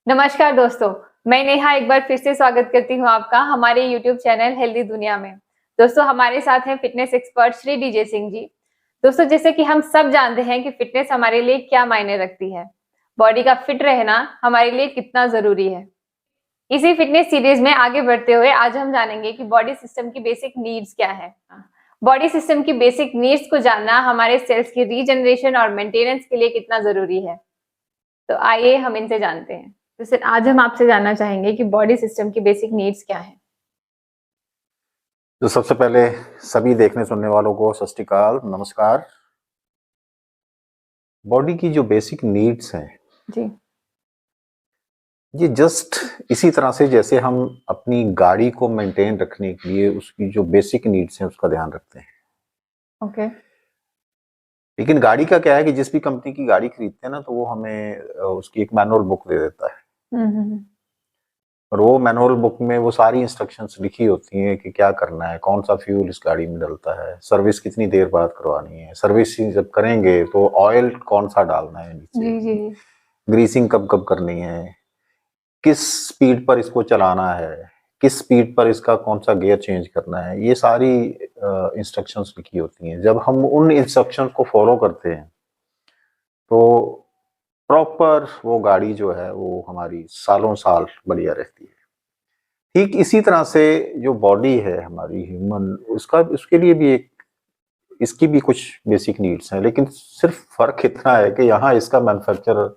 नमस्कार दोस्तों, मैं नेहा एक बार फिर से स्वागत करती हूँ आपका हमारे यूट्यूब चैनल हेल्दी दुनिया में। दोस्तों हमारे साथ हैं fitness expert Shri DJ Singh ji. दोस्तों जैसे कि हम सब जानते हैं कि फिटनेस हमारे लिए क्या मायने रखती है, बॉडी का फिट रहना हमारे लिए कितना जरूरी है। इसी फिटनेस सीरीज में आगे बढ़ते हुए आज हम जानेंगे कि बॉडी सिस्टम की बेसिक नीड्स क्या है। बॉडी सिस्टम की बेसिक नीड्स को जानना हमारे सेल्स की रीजनरेशन और मेंटेनेंस के लिए कितना जरूरी है। तो आइए हम इनसे जानते हैं। तो सर आज हम आपसे जानना चाहेंगे कि बॉडी सिस्टम की बेसिक नीड्स क्या है। तो सबसे पहले सभी देखने सुनने वालों को सत श्री अकाल, नमस्कार। बॉडी की जो बेसिक नीड्स हैं जी ये जस्ट इसी तरह से जैसे हम अपनी गाड़ी को मेंटेन रखने के लिए उसकी जो बेसिक नीड्स हैं उसका ध्यान रखते हैं। ओके लेकिन गाड़ी का क्या है कि जिस भी कंपनी की गाड़ी खरीदते हैं ना तो वो हमें उसकी एक मैनुअल बुक दे देता है। हम्म और वो मैनुअल बुक में वो सारी इंस्ट्रक्शंस लिखी होती हैं कि क्या करना है, कौन सा फ्यूल इस गाड़ी में डलता है, सर्विस कितनी देर बाद करवानी है, सर्विस जब करेंगे तो ऑयल कौन सा डालना है नीचे, जी जी ग्रीसिंग कब कब करनी है, किस स्पीड पर इसको चलाना है, किस स्पीड पर इसका कौन सा गियर चेंज करना है, ये सारी इंस्ट्रक्शंस लिखी होती हैं। जब हम उन इंस्ट्रक्शंस को फॉलो करते हैं तो प्रॉपर वो गाड़ी जो है वो हमारी सालों साल बढ़िया रहती है। ठीक इसी तरह से जो बॉडी है हमारी ह्यूमन, उसका उसके लिए भी एक इसकी भी कुछ बेसिक नीड्स हैं, लेकिन सिर्फ फर्क इतना है कि यहाँ इसका मैन्युफैक्चरर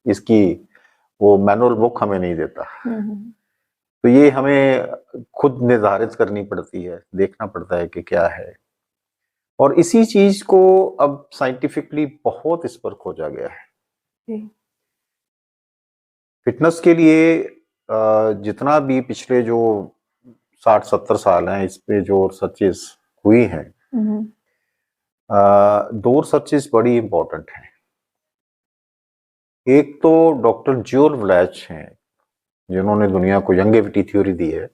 इसकी वो मैनुअल बुक हमें नहीं देता। तो ये हमें खुद निर्धारित करनी पड़ती है, देखना पड़ता है कि क्या है। और इसी चीज को अब साइंटिफिकली बहुत इस पर खोजा गया है। जी फिटनेस के लिए जितना भी पिछले जो 60-70 साल हैं इस पे जो रिसर्चेस हुई हैं, दो रिसर्चेस बड़ी इंपॉर्टेंट हैं। एक तो डॉक्टर ज्योल वलैच हैं जिन्होंने दुनिया को यंगेविटी थ्योरी दी है।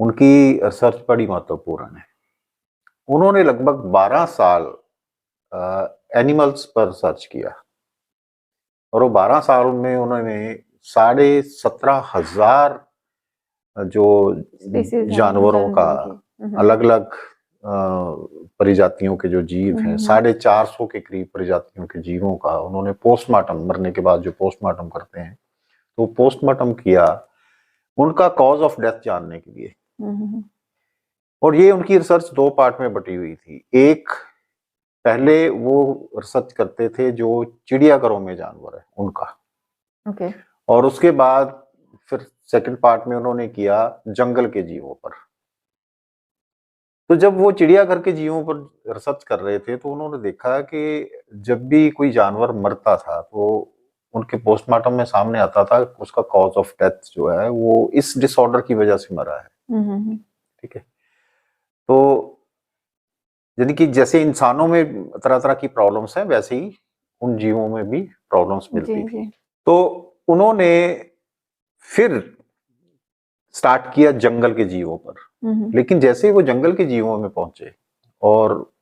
उनकी रिसर्च बड़ी महत्वपूर्ण है। उन्होंने लगभग 12 साल एनिमल्स पर रिसर्च किया और वो 12 साल में उन्होंने 17,500 जो जानवरों का अलग अलग प्रजातियों के जो जीव हैं, 450 के करीब प्रजातियों के जीवों का उन्होंने पोस्टमार्टम, मरने के बाद जो पोस्टमार्टम करते हैं तो पोस्टमार्टम किया उनका कॉज ऑफ डेथ जानने के लिए। और ये उनकी रिसर्च दो पार्ट में बटी हुई थी। एक, पहले वो रिसर्च करते थे जो चिड़ियाघरों में जानवर है उनका, ओके और उसके बाद फिर सेकंड पार्ट में उन्होंने किया जंगल के जीवों पर। तो जब वो चिड़ियाघर के जीवों पर रिसर्च कर रहे थे तो उन्होंने देखा कि जब भी कोई जानवर मरता था तो उनके पोस्टमार्टम में सामने आता था उसका कॉज ऑफ डेथ जो है वो इस डिसऑर्डर की वजह से मरा है। ठीक है। तो यानी कि जैसे इंसानों में तरह तरह की प्रॉब्लम्स हैं वैसे ही उन जीवों में भी प्रॉब्लम्स मिलती थी। तो उन्होंने फिर स्टार्ट किया जंगल के जीवों पर। लेकिन जैसे ही वो जंगल के जीवों में पहुंचे और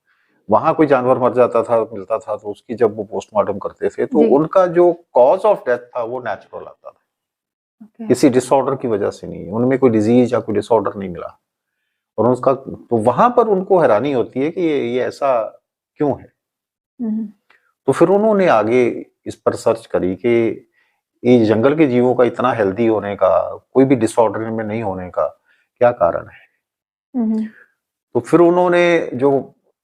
वहां कोई जानवर मर जाता था, मिलता था, तो उसकी जब वो पोस्टमार्टम करते थे तो उनका जो कॉज ऑफ डेथ था वो नेचुरल आता था, किसी डिसऑर्डर की वजह से नहीं, उनमें कोई डिजीज या कोई डिसऑर्डर नहीं मिला। और उसका तो वहां पर उनको हैरानी होती है कि ये ऐसा क्यों है। तो फिर उन्होंने आगे इस पर सर्च करी कि ये जंगल के जीवों का इतना हेल्दी होने का, कोई भी डिसऑर्डर में नहीं होने का क्या कारण है। तो फिर उन्होंने जो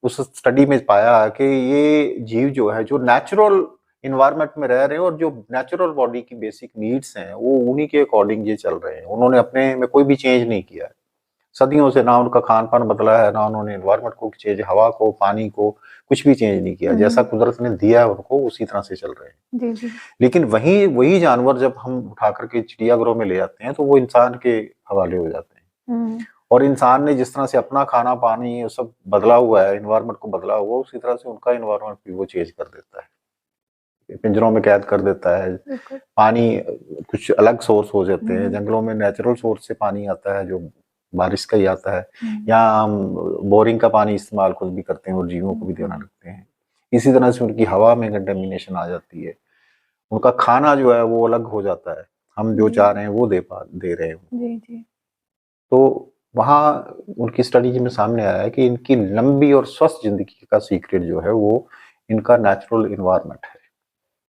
उस स्टडी में पाया कि ये जीव जो है जो नेचुरल इन्वायरमेंट में रह रहे हैं और जो नेचुरल बॉडी की बेसिक नीड्स हैं वो उन्हीं के अकॉर्डिंग ये चल रहे हैं। उन्होंने अपने में कोई भी चेंज नहीं किया है सदियों से, ना उनका खान पान बदला है, ना उन्होंने इन्वायरमेंट को चेंज, हवा को, पानी को कुछ भी चेंज नहीं किया। जैसा कुदरत ने दिया है उनको उसी तरह से चल रहे हैं। लेकिन वही जानवर जब हम उठा करके चिड़ियाघरों में ले जाते हैं तो वो इंसान के हवाले हो जाते हैं। और इंसान ने जिस तरह से अपना खाना पानी ये सब बदला हुआ है, इन्वायरमेंट को बदला हुआ, उसी तरह से उनका इन्वायरमेंट भी वो चेंज कर देता है, पिंजरों में कैद कर देता है। पानी कुछ अलग सोर्स हो जाते हैं, जंगलों में नेचुरल सोर्स से पानी आता है जो बारिश का ही आता है, या हम बोरिंग का पानी इस्तेमाल खुद भी करते हैं और जीवों को भी देना लगते हैं। इसी तरह से उनकी हवा में कंटेमिनेशन आ जाती है, उनका खाना जो है वो अलग हो जाता है, हम जो जी। चाह रहे हैं वो दे रहे हैं। जी, जी। तो वहाँ उनकी स्टडी में सामने आया है कि इनकी लंबी और स्वस्थ जिंदगी का सीक्रेट जो है वो इनका नेचुरल इन्वायरमेंट है।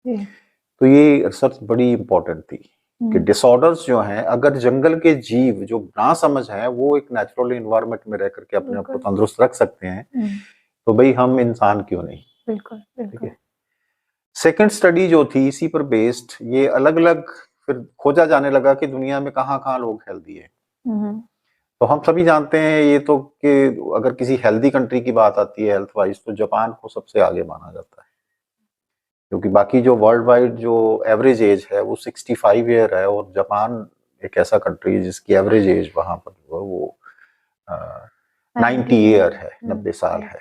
जी। तो ये रिसर्च बड़ी इंपॉर्टेंट थी कि डिसऑर्डर्स जो हैं, अगर जंगल के जीव जो ना समझ है वो एक नेचुरल इन्वायरमेंट में रह करके अपने आप को बिल्कुल। तंदुरुस्त रख सकते हैं, तो भाई हम इंसान क्यों नहीं। बिल्कुल, ठीक बिल्कुल। है। सेकंड स्टडी जो थी इसी पर बेस्ड, ये अलग अलग फिर खोजा जाने लगा कि दुनिया में कहाँ कहाँ लोग हेल्दी है। तो हम सभी जानते हैं ये तो कि अगर किसी हेल्दी कंट्री की बात आती है हेल्थ वाइज, तो जापान को सबसे आगे माना जाता है, क्योंकि बाकी जो वर्ल्ड वाइड जो एवरेज एज है वो 65 ईयर है, और जापान एक ऐसा कंट्री है जिसकी एवरेज एज वहां पर जो है वो 90 ईयर है, 90 साल है।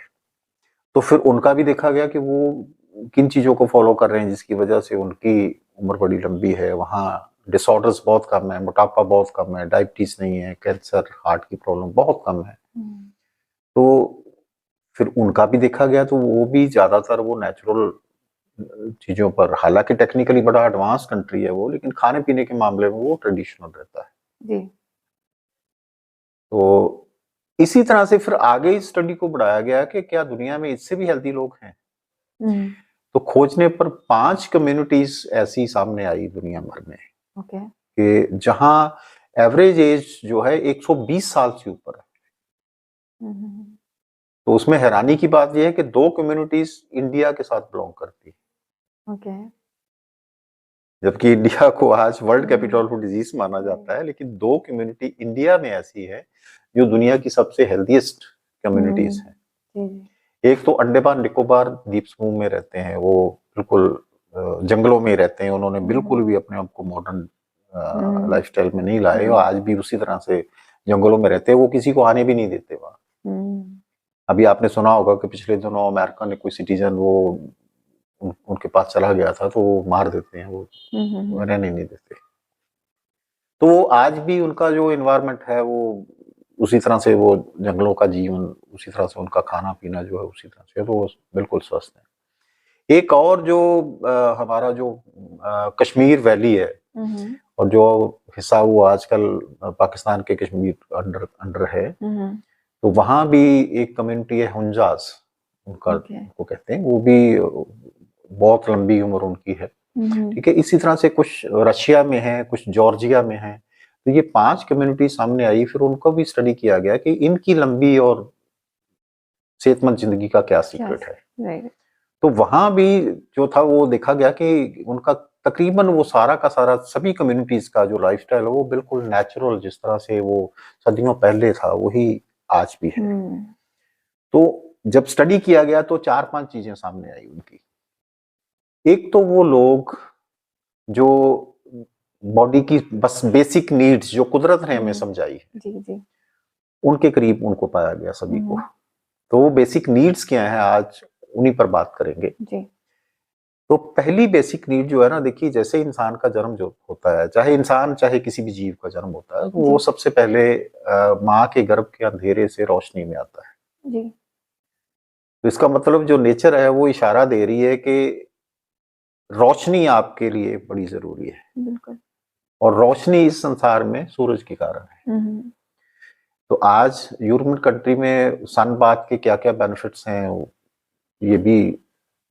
तो फिर उनका भी देखा गया कि वो किन चीजों को फॉलो कर रहे हैं जिसकी वजह से उनकी उम्र बड़ी लंबी है। वहाँ डिसऑर्डर्स बहुत कम है, मोटापा बहुत कम है, डायबिटीज नहीं है, कैंसर, हार्ट की प्रॉब्लम बहुत कम है। तो फिर उनका भी देखा गया, तो वो भी ज्यादातर वो नेचुरल चीजों पर, हालांकि टेक्निकली बड़ा एडवांस कंट्री है वो, लेकिन खाने पीने के मामले में वो ट्रेडिशनल रहता है। जी। तो इसी तरह से फिर आगे इस स्टडी को बढ़ाया गया कि क्या दुनिया में इससे भी हेल्दी लोग हैं। तो खोजने पर 5 कम्युनिटीज ऐसी सामने आई दुनिया भर में ओके। कि जहां एवरेज एज जो है 120 साल से ऊपर है। तो उसमें हैरानी की बात यह है कि 2 कम्युनिटीज इंडिया के साथ बिलोंग करती है। ओके। जबकि इंडिया को आज वर्ल्ड कैपिटल ऑफ डिजीज माना जाता है, लेकिन 2 कम्युनिटी इंडिया में ऐसी है जो दुनिया की सबसे हेल्दीएस्ट कम्युनिटीज हैं। एक तो अंडमान निकोबार द्वीप समूह में रहते हैं, वो बिल्कुल जंगलों में रहते हैं, उन्होंने बिल्कुल भी अपने आप को मॉडर्न लाइफस्टाइल में नहीं लाए, और आज भी उसी तरह से जंगलों में रहते हैं, वो किसी को आने भी नहीं देते वहां। अभी आपने सुना होगा कि पिछले दिनों अमेरिका ने कोई सिटीजन वो उनके पास चला गया था, तो वो मार देते हैं, वो रहने नहीं देते। तो वो आज भी उनका जो इन्वायरमेंट है वो उसी तरह से, वो जंगलों का जीवन उसी तरह से, उनका खाना पीना जो है उसी तरह से, तो वो बिल्कुल स्वस्थ है। एक और जो हमारा जो कश्मीर वैली है, और जो हिस्सा वो आजकल पाकिस्तान के कश्मीर अंडर है, तो वहां भी एक कम्युनिटी है हुंजास, उनका उनको कहते हैं, वो भी बहुत लंबी उम्र उनकी है। ठीक है। इसी तरह से कुछ रशिया में है, कुछ जॉर्जिया में है। तो ये 5 कम्युनिटी सामने आई, फिर उनको भी स्टडी किया गया कि इनकी लंबी और सेहतमंद जिंदगी का क्या सीक्रेट है। तो वहां भी जो था वो देखा गया कि उनका तकरीबन वो सारा का सारा सभी कम्युनिटीज का जो लाइफस्टाइल है वो बिल्कुल नेचुरल, जिस तरह से वो सदियों पहले था वही आज भी है। तो जब स्टडी किया गया तो 4-5 चीजें सामने आई उनकी। एक तो वो लोग जो बॉडी की बस बेसिक नीड्स जो कुदरत ने हमें समझाई है, जी। उनके करीब उनको पाया गया सभी को। तो वो बेसिक नीड्स क्या है, आज उन्हीं पर बात करेंगे। जी। तो पहली बेसिक नीड जो है ना, देखिए जैसे इंसान का जन्म जो होता है, चाहे इंसान चाहे किसी भी जीव का जन्म होता है, तो वो सबसे पहले माँ के गर्भ के अंधेरे से रोशनी में आता है। जी। तो इसका मतलब जो नेचर है वो इशारा दे रही है कि रोशनी आपके लिए बड़ी जरूरी है। बिल्कुल। और रोशनी इस संसार में सूरज के कारण है। तो आज यूरोपियन कंट्री में सन बाथ के क्या क्या बेनिफिट्स हैं ये भी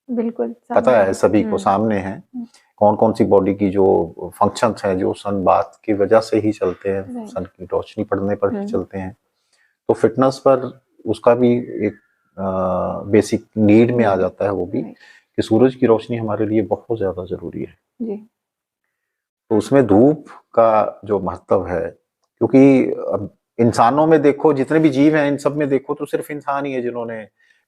बिल्कुल पता है सभी को, सामने है कौन कौन सी बॉडी की जो फंक्शंस हैं जो सन बाथ की वजह से ही चलते हैं, सन की रोशनी पड़ने पर ही चलते हैं। तो फिटनेस पर उसका भी एक बेसिक नीड में आ जाता है वो भी, कि सूरज की रोशनी हमारे लिए बहुत ज्यादा जरूरी है। जी। तो उसमें धूप का जो महत्व है, क्योंकि अब इंसानों में देखो, जितने भी जीव हैं इन सब में देखो तो सिर्फ इंसान ही है जिन्होंने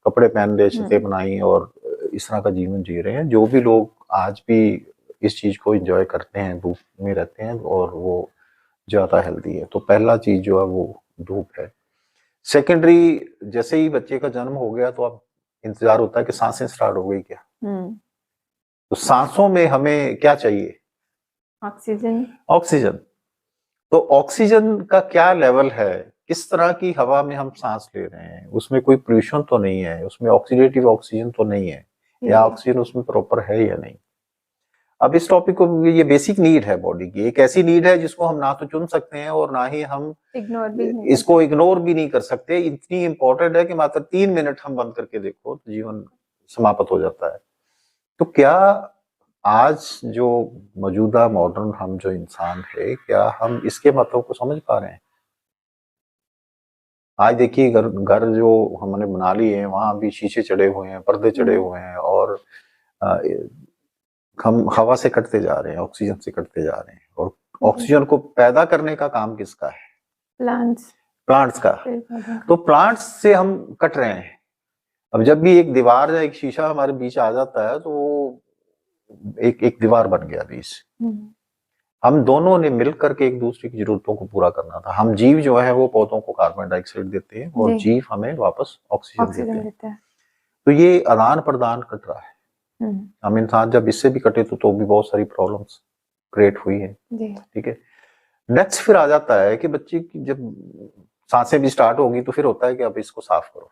कपड़े पहन ले, छतें बनाई और इस तरह का जीवन जी रहे हैं। जो भी लोग आज भी इस चीज को एंजॉय करते हैं, धूप में रहते हैं, और वो ज्यादा हेल्दी है। तो पहला चीज जो है वो धूप है। सेकेंडरी, जैसे ही बच्चे का जन्म हो गया तो अब इंतजार होता है कि सांसें स्टार्ट हो गई क्या। तो सांसों में हमें क्या चाहिए? ऑक्सीजन। ऑक्सीजन। तो ऑक्सीजन का क्या लेवल है, किस तरह की हवा में हम सांस ले रहे हैं, उसमें कोई पोल्यूशन तो नहीं है, उसमें ऑक्सीडेटिव ऑक्सीजन तो नहीं है, या ऑक्सीजन उसमें प्रॉपर है या नहीं। अब इस टॉपिक को, ये बेसिक नीड है बॉडी की, एक ऐसी नीड है जिसको हम ना तो चुन सकते हैं और ना ही हम इग्नोर भी नहीं इसको इग्नोर भी नहीं कर सकते। इतनी इंपॉर्टेंट है कि मात्र 3 मिनट हम बंद करके देखो तो जीवन समाप्त हो जाता है। तो क्या आज जो मौजूदा मॉडर्न हम जो इंसान है, क्या हम इसके मतलब को समझ पा रहे हैं? आज देखिए घर घर जो हमने बना लिए हैं वहां भी शीशे चढ़े हुए हैं, पर्दे चढ़े हुए हैं, और अ, हम हवा से कटते जा रहे हैं, ऑक्सीजन से कटते जा रहे हैं। और ऑक्सीजन को पैदा करने का काम किसका है? प्लांट्स का। तो प्लांट्स से हम कट रहे हैं। अब जब भी एक दीवार या एक शीशा हमारे बीच आ जाता है तो वो एक एक दीवार बन गया बीच। हम दोनों ने मिल करके एक दूसरे की जरूरतों को पूरा करना था। हम जीव जो है वो पौधों को कार्बन डाइऑक्साइड देते हैं और जीव हमें वापस ऑक्सीजन देते हैं। तो ये आदान प्रदान कट रहा है। हम इंसान जब इससे भी कटे तो भी बहुत सारी प्रॉब्लम्स क्रिएट हुई है। ठीक है। नेक्स्ट फिर आ जाता है कि बच्चे की जब सांसें भी स्टार्ट होगी तो फिर होता है कि अब इसको साफ करो,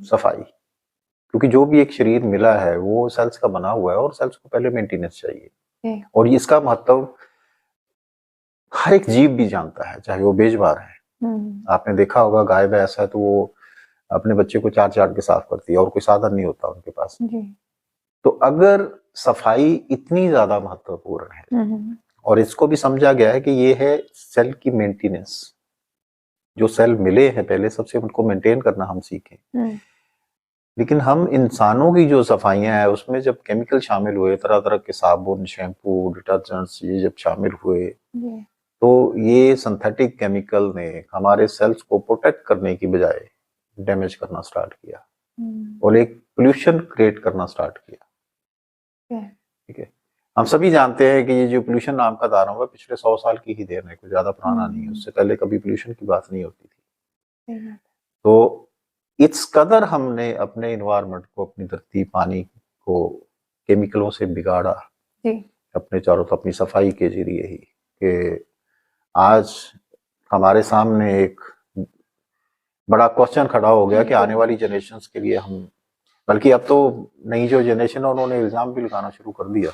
सफाई। क्योंकि जो भी एक शरीर मिला है वो सेल्स का बना हुआ है और सेल्स को पहले मेंटेनेंस चाहिए। और इसका महत्व हर एक जीव भी जानता है, चाहे वो बेजबार है। आपने देखा होगा गाय भैंस है तो वो अपने बच्चे को चाट चाट के साफ करती है और कोई साधन नहीं होता उनके पास। तो अगर सफाई इतनी ज्यादा महत्वपूर्ण है और इसको भी समझा गया है कि ये है सेल की मेंटेनेंस, जो सेल मिले हैं पहले सबसे उनको मेंटेन करना हम सीखें। लेकिन हम इंसानों की जो सफाइयां है उसमें जब केमिकल शामिल हुए, तरह तरह के साबुन, शैम्पू, डिटर्जेंट्स ये जब शामिल हुए तो ये सिंथेटिक केमिकल ने हमारे सेल्स को प्रोटेक्ट करने की बजाय डैमेज करना स्टार्ट किया और एक पोल्यूशन क्रिएट करना स्टार्ट किया। ठीक है। हम सभी जानते हैं कि ये जो पोल्यूशन नाम का दायरा हुआ पिछले 100 साल की ही देन है, कोई ज्यादा पुराना नहीं है। उससे पहले कभी पोल्यूशन की बात नहीं होती थी। तो इस कदर हमने अपने इन्वायरमेंट को, अपनी धरती पानी को केमिकलों से बिगाड़ा अपने चारों तरफ अपनी सफाई के जरिए ही, कि आज हमारे सामने एक बड़ा क्वेश्चन खड़ा हो गया कि आने वाली जनरेशंस के लिए हम, बल्कि अब तो नई जो जनरेशन है उन्होंने इल्जाम भी लगाना शुरू कर दिया।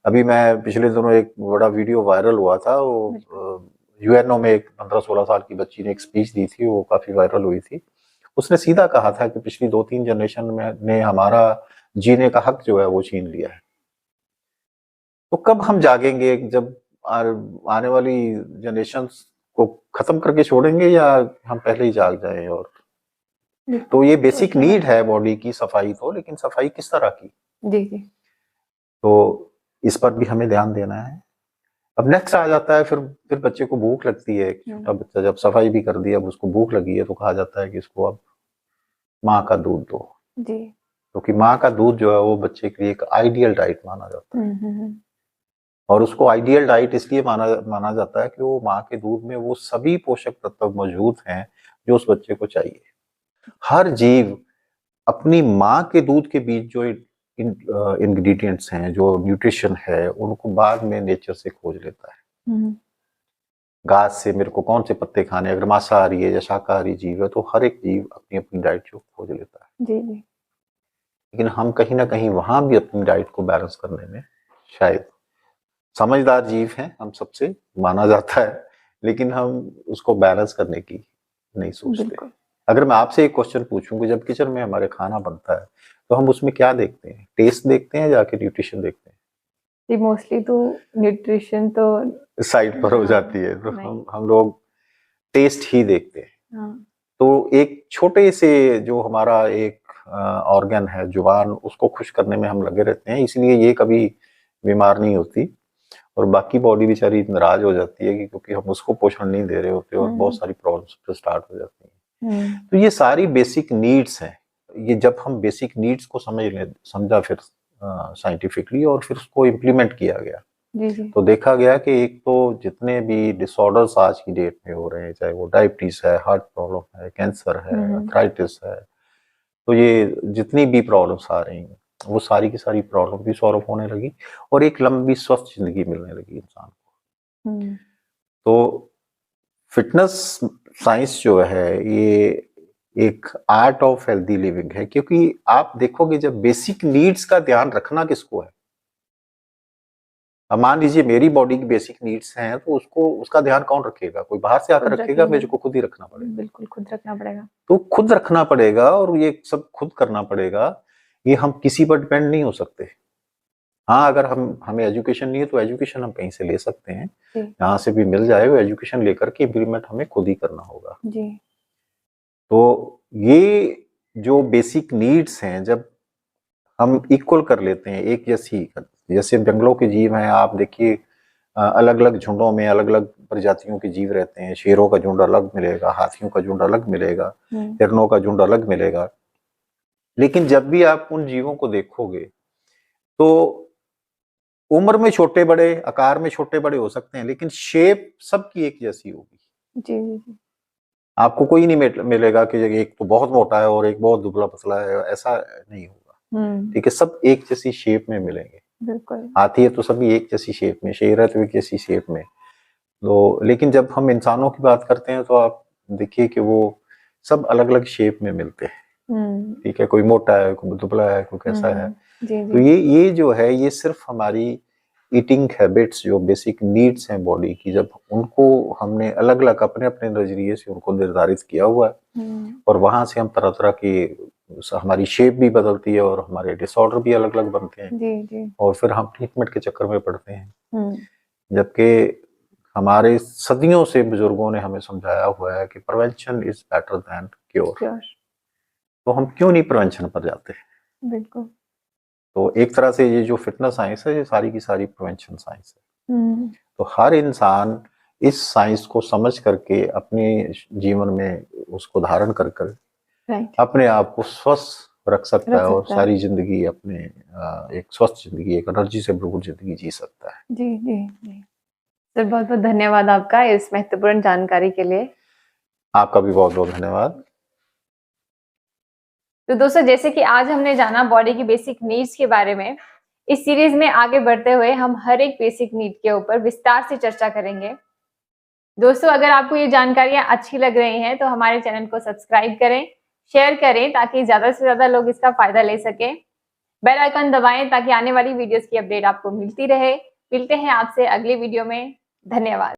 अभी मैं पिछले दिनों एक बड़ा वीडियो वायरल हुआ था, वो यूएनओ में एक 15-16 साल की बच्ची ने एक स्पीच दी थी, वो काफी वायरल हुई थी। उसने सीधा कहा था कि पिछली 2-3 जनरेशन में ने हमारा जीने का हक जो है वो छीन लिया है। तो कब हम जागेंगे? जब आने वाली जनरेशंस को खत्म करके छोड़ेंगे या हम पहले ही जाग जाएं? और तो ये बेसिक नीड है बॉडी की सफाई, तो लेकिन सफाई किस तरह की? तो इस पर भी हमें ध्यान देना है। अब नेक्स्ट आ जाता है फिर बच्चे को भूख लगती है। छोटा बच्चा जब सफाई भी कर दिया, अब उसको भूख लगी है तो कहा जाता है कि इसको अब माँ का दूध दो। क्योंकि माँ का दूध जो है वो बच्चे के लिए एक आइडियल डाइट माना जाता है। और उसको आइडियल डाइट इसलिए माना जाता है कि वो माँ के दूध में वो सभी पोषक तत्व मौजूद हैं जो उस बच्चे को चाहिए। हर जीव अपनी माँ के दूध के बीच जो इंग्रेडिएंट्स हैं, जो न्यूट्रिशन है, उनको बाद में नेचर से खोज लेता है। घास से मेरे को कौन से पत्ते खाने, अगर मांसाहारी है या शाकाहारी जीव है तो हर एक जीव अपनी अपनी डाइट जो खोज लेता है। लेकिन हम कहीं ना कहीं वहां भी अपनी डाइट को बैलेंस करने में शायद समझदार जीव हैं, हम सबसे माना जाता है, लेकिन हम उसको बैलेंस करने की नहीं सोचते। अगर मैं आपसे एक क्वेश्चन पूछूं कि जब किचन में हमारे खाना बनता है तो हम उसमें क्या देखते हैं? टेस्ट देखते हैं या कि न्यूट्रिशन देखते हैं? मोस्टली तो न्यूट्रिशन तो साइड पर हो जाती है, तो हम लोग टेस्ट ही देखते हैं। तो एक छोटे से जो हमारा एक ऑर्गन है जुबान, उसको खुश करने में हम लगे रहते हैं, इसलिए ये कभी बीमार नहीं होती और बाकी बॉडी बेचारी नाराज हो जाती है क्योंकि हम उसको पोषण नहीं दे रहे होते और बहुत सारी प्रॉब्लम्स स्टार्ट हो जाती हैं। तो ये सारी बेसिक नीड्स हैं। ये जब हम बेसिक नीड्स को समझा फिर साइंटिफिकली और फिर उसको इम्प्लीमेंट किया गया, तो देखा गया कि एक तो जितने भी डिसऑर्डर्स आज की डेट में हो रहे हैं, चाहे वो डायबिटीज है, हार्ट प्रॉब्लम है, कैंसर है, आर्थराइटिस है, तो ये जितनी भी प्रॉब्लम्स आ रही हैं वो सारी की सारी प्रॉब्लम भी सॉल्व होने लगी और एक लंबी स्वस्थ जिंदगी मिलने लगी इंसान को। तो फिटनेस साइंस जो है ये एक आर्ट ऑफ हेल्दी लिविंग है, क्योंकि आप देखोगे जब बेसिक नीड्स का ध्यान रखना किसको है? अब मान लीजिए मेरी बॉडी की बेसिक नीड्स हैं तो उसको उसका ध्यान कौन रखेगा? कोई बाहर से आकर खुद रखेगा, रखेंगे। मुझे को खुद ही रखना पड़ेगा। बिल्कुल खुद रखना पड़ेगा। तो खुद रखना पड़ेगा और ये सब खुद करना पड़ेगा, ये हम किसी पर डिपेंड नहीं हो सकते। हाँ, अगर हमें एजुकेशन नहीं है तो एजुकेशन हम कहीं से ले सकते हैं, जी यहाँ से भी मिल जाए, वो एजुकेशन लेकर के इम्प्लीमेंट हमें खुद ही करना होगा। जी तो ये जो बेसिक नीड्स हैं जब हम इक्वल कर लेते हैं, एक जैसे जंगलों के जीव हैं, आप देखिए अलग अलग झुंडों में अलग अलग प्रजातियों के जीव रहते हैं। शेरों का झुंड अलग मिलेगा, हाथियों का झुंड अलग मिलेगा, हिरणों का झुंड अलग मिलेगा। लेकिन जब भी आप उन जीवों को देखोगे तो उम्र में छोटे बड़े, आकार में छोटे बड़े हो सकते हैं, लेकिन शेप सबकी एक जैसी होगी। जी जी आपको कोई नहीं मिलेगा कि एक तो बहुत मोटा है और एक बहुत दुबला पतला है, ऐसा नहीं होगा। ठीक है, सब एक जैसी शेप में मिलेंगे। बिल्कुल। हाथी है तो सभी एक जैसी शेप में, शेर है तो एक जैसी शेप में। तो लेकिन जब हम इंसानों की बात करते हैं तो आप देखिए कि वो सब अलग अलग शेप में मिलते हैं। ठीक है, कोई मोटा है, कोई दुबला है, कोई कैसा है। जी तो जी ये जो है ये सिर्फ हमारी ईटिंग हैबिट्स, जो बेसिक नीड्स हैं बॉडी की, जब उनको हमने अलग अलग अपने अपने नजरिए से उनको निर्धारित किया हुआ है और वहां से हम तरह तरह की हमारी शेप भी बदलती है और हमारे डिसऑर्डर भी अलग अलग बनते हैं जी जी और फिर हम ट्रीटमेंट के चक्कर में पड़ते हैं। जबकि हमारे सदियों से बुजुर्गों ने हमें समझाया हुआ है कि prevention is better than cure. Sure. तो हम क्यों नहीं प्रिवेंशन पर जाते? बिल्कुल। तो एक तरह से ये जो फिटनेस साइंस है ये सारी की सारी प्रिवेंशन साइंस है। तो हर इंसान इस साइंस को समझ करके अपने जीवन में उसको धारण कर कर राइट। अपने आप को स्वस्थ रख सकता है और सकता है। सारी जिंदगी अपने एक स्वस्थ जिंदगी, एक एनर्जी से भरपूर जिंदगी जी सकता है। जी जी जी सर, बहुत बहुत धन्यवाद आपका इस महत्वपूर्ण जानकारी के लिए। आपका भी बहुत बहुत धन्यवाद। तो दोस्तों, जैसे कि आज हमने जाना बॉडी की बेसिक नीड्स के बारे में, इस सीरीज में आगे बढ़ते हुए हम हर एक बेसिक नीड के ऊपर विस्तार से चर्चा करेंगे। दोस्तों, अगर आपको ये जानकारियां अच्छी लग रही हैं तो हमारे चैनल को सब्सक्राइब करें, शेयर करें ताकि ज्यादा से ज्यादा लोग इसका फायदा ले सकें। बेल आइकन दबाएं ताकि आने वाली वीडियोस की अपडेट आपको मिलती रहे। मिलते हैं आपसे अगली वीडियो में। धन्यवाद।